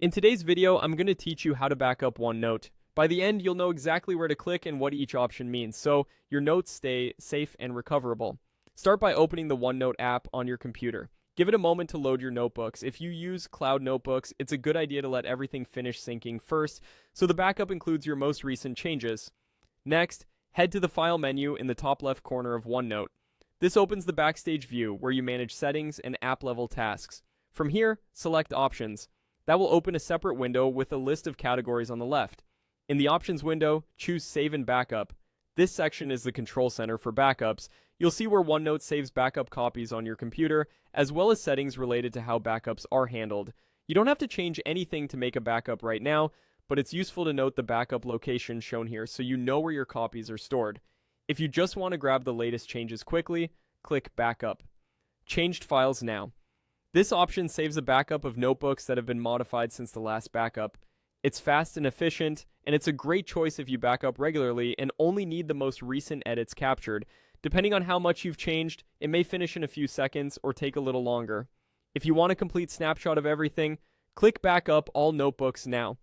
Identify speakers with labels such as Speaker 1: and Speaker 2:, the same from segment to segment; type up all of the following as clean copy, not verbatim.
Speaker 1: In today's video, I'm going to teach you how to back up OneNote. By the end, you'll know exactly where to click and what each option means, so your notes stay safe and recoverable. Start by opening the OneNote app on your computer. Give it a moment to load your notebooks. If you use cloud notebooks, it's a good idea to let everything finish syncing first, so the backup includes your most recent changes. Next, head to the File menu in the top left corner of OneNote. This opens the Backstage view, where you manage settings and app-level tasks. From here, select Options. That will open a separate window with a list of categories on the left. In the Options window, choose Save and Backup. This section is the control center for backups. You'll see where OneNote saves backup copies on your computer, as well as settings related to how backups are handled. You don't have to change anything to make a backup right now, but it's useful to note the backup location shown here so you know where your copies are stored. If you just want to grab the latest changes quickly, click Backup. Changed Files Now. This option saves a backup of notebooks that have been modified since the last backup. It's fast and efficient, and it's a great choice if you back up regularly and only need the most recent edits captured. Depending on how much you've changed, it may finish in a few seconds or take a little longer. If you want a complete snapshot of everything, click Backup All Notebooks Now.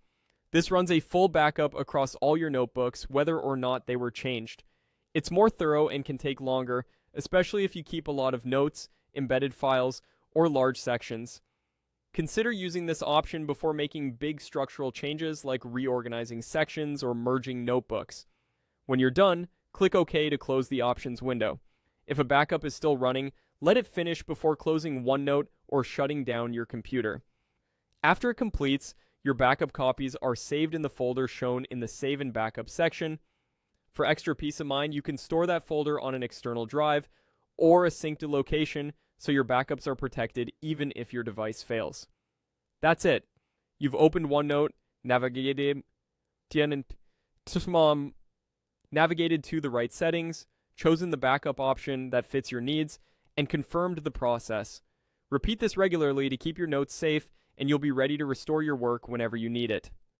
Speaker 1: This runs a full backup across all your notebooks, whether or not they were changed. It's more thorough and can take longer, especially if you keep a lot of notes, embedded files, or large sections. Consider using this option before making big structural changes like reorganizing sections or merging notebooks. When you're done, click OK to close the options window. If a backup is still running, let it finish before closing OneNote or shutting down your computer. After it completes, your backup copies are saved in the folder shown in the Save and Backup section. For extra peace of mind, you can store that folder on an external drive or a synced location so your backups are protected even if your device fails. That's it. You've opened OneNote, navigated to the right settings, chosen the backup option that fits your needs, and confirmed the process. Repeat this regularly to keep your notes safe, and you'll be ready to restore your work whenever you need it.